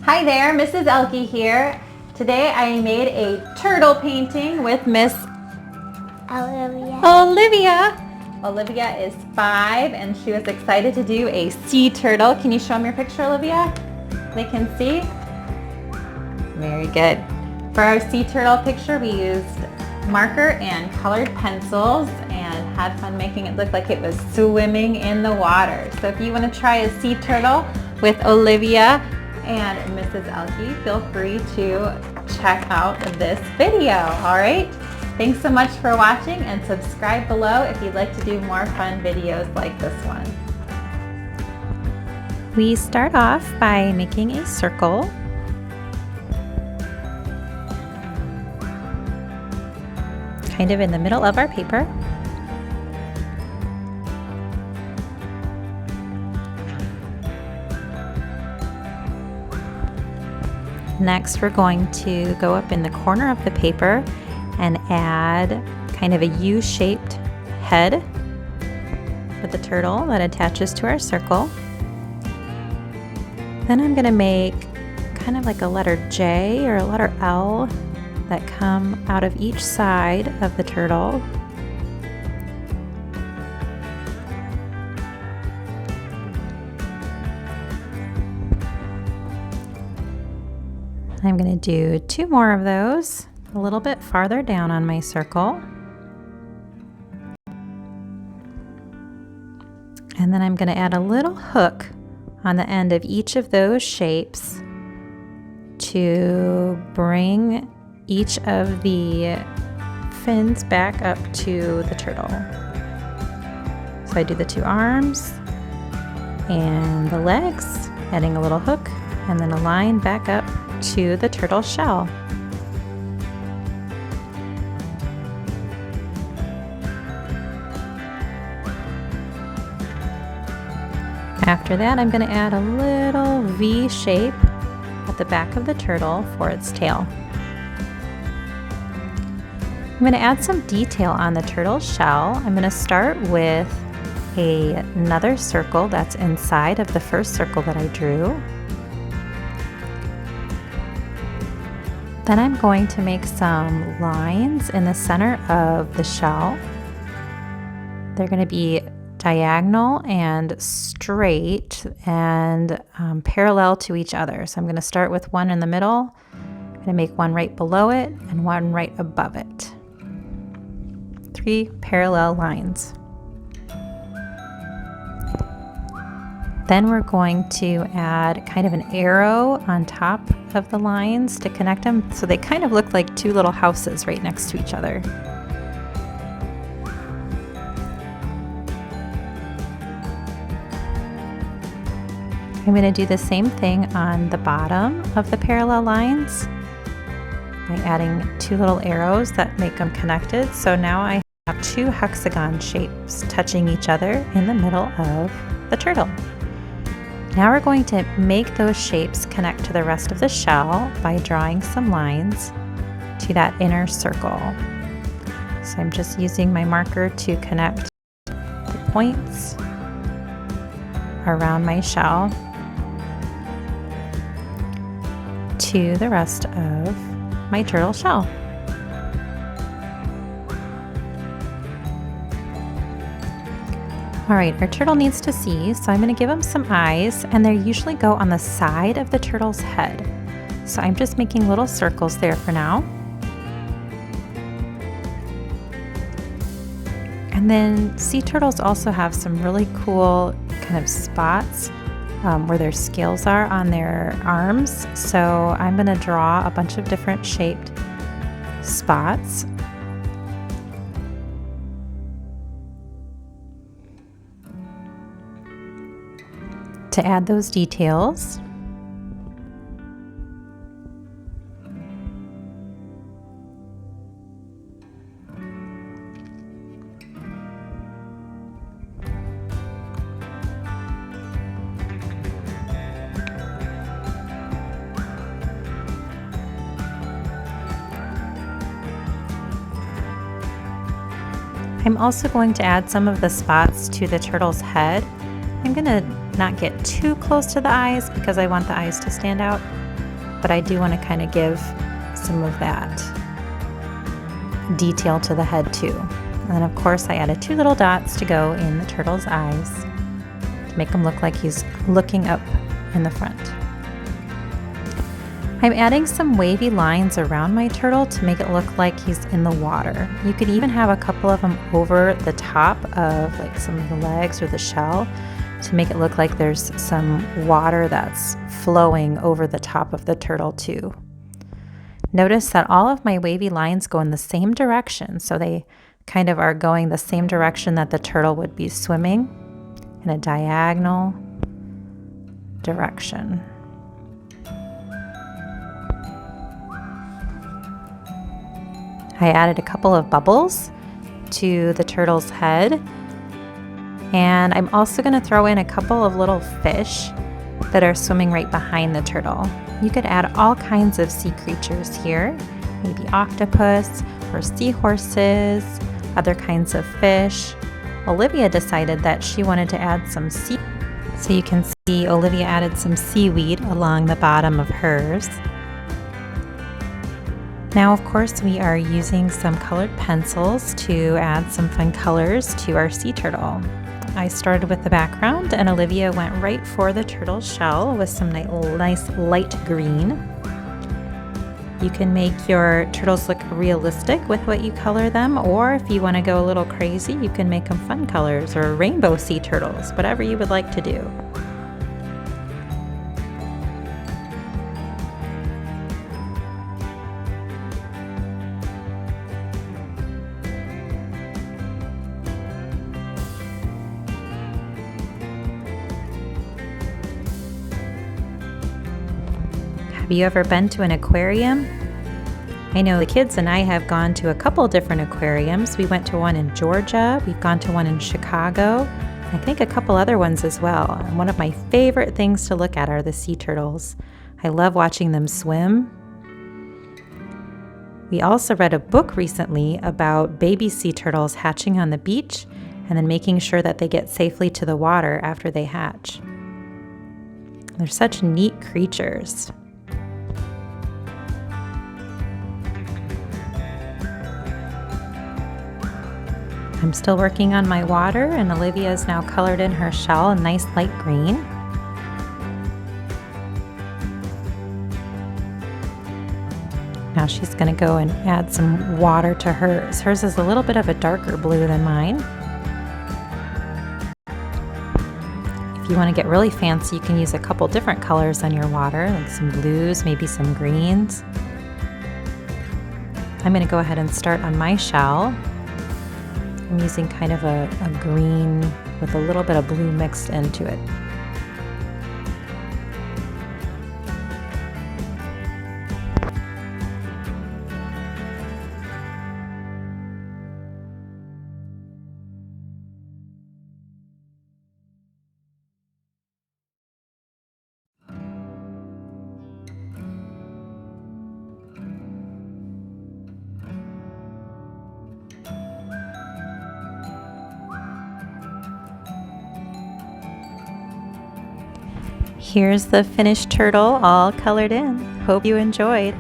Hi there, Mrs. Ehlke here. Today I made a turtle painting with Miss Olivia. Olivia is 5 and she was excited to do a sea turtle. Can you show them your picture, Olivia? They can see? Very good. For our sea turtle picture, we used marker and colored pencils and had fun making it look like it was swimming in the water. So if you want to try a sea turtle with Olivia and Mrs. Ehlke, feel free to check out this video. All right? Thanks so much for watching and subscribe below if you'd like to do more fun videos like this one. We start off by making a circle. Kind of in the middle of our paper. Next, we're going to go up in the corner of the paper and add kind of a U-shaped head for the turtle that attaches to our circle. Then I'm going to make kind of like a letter J or a letter L that come out of each side of the turtle. I'm going to do 2 more of those a little bit farther down on my circle. And then I'm going to add a little hook on the end of each of those shapes to bring each of the fins back up to the turtle. So I do the 2 arms and the legs, adding a little hook, and then a line back up to the turtle shell. After that, I'm going to add a little V shape at the back of the turtle for its tail. I'm going to add some detail on the turtle shell. I'm going to start with another circle that's inside of the first circle that I drew. Then I'm going to make some lines in the center of the shell. They're going to be diagonal and straight and parallel to each other. So I'm going to start with one in the middle. I'm going to make one right below it and one right above it. 3 parallel lines. Then we're going to add kind of an arrow on top of the lines to connect them, so they kind of look like 2 little houses right next to each other. I'm going to do the same thing on the bottom of the parallel lines by adding 2 little arrows that make them connected. So now I have 2 hexagon shapes touching each other in the middle of the turtle. Now we're going to make those shapes connect to the rest of the shell by drawing some lines to that inner circle. So I'm just using my marker to connect the points around my shell to the rest of my turtle shell. All right, our turtle needs to see, so I'm going to give him some eyes, and they usually go on the side of the turtle's head. So I'm just making little circles there for now. And then sea turtles also have some really cool kind of spots where their scales are on their arms. So I'm going to draw a bunch of different shaped spots. To add those details. I'm also going to add some of the spots to the turtle's head. I'm going to not get too close to the eyes because I want the eyes to stand out, but I do want to kind of give some of that detail to the head too. And then of course I added 2 little dots to go in the turtle's eyes to make him look like he's looking up in the front. I'm adding some wavy lines around my turtle to make it look like he's in the water. You could even have a couple of them over the top of like some of the legs or the shell to make it look like there's some water that's flowing over the top of the turtle too. Notice that all of my wavy lines go in the same direction, so they kind of are going the same direction that the turtle would be swimming, in a diagonal direction. I added a couple of bubbles to the turtle's head, and I'm also going to throw in a couple of little fish that are swimming right behind the turtle. You could add all kinds of sea creatures here, maybe octopus or seahorses, other kinds of fish. Olivia decided that she wanted to add some sea. So you can see Olivia added some seaweed along the bottom of hers. Now, of course, we are using some colored pencils to add some fun colors to our sea turtle. I started with the background, and Olivia went right for the turtle shell with some nice light green. You can make your turtles look realistic with what you color them, or if you want to go a little crazy, you can make them fun colors or rainbow sea turtles, whatever you would like to do. Have you ever been to an aquarium? I know the kids and I have gone to a couple different aquariums. We went to one in Georgia, we've gone to one in Chicago, I think a couple other ones as well. And one of my favorite things to look at are the sea turtles. I love watching them swim. We also read a book recently about baby sea turtles hatching on the beach and then making sure that they get safely to the water after they hatch. They're such neat creatures. I'm still working on my water, and Olivia is now colored in her shell a nice light green. Now she's going to go and add some water to hers. Hers is a little bit of a darker blue than mine. If you want to get really fancy, you can use a couple different colors on your water, like some blues, maybe some greens. I'm going to go ahead and start on my shell. I'm using kind of a green with a little bit of blue mixed into it. Here's the finished turtle all colored in. Hope you enjoyed.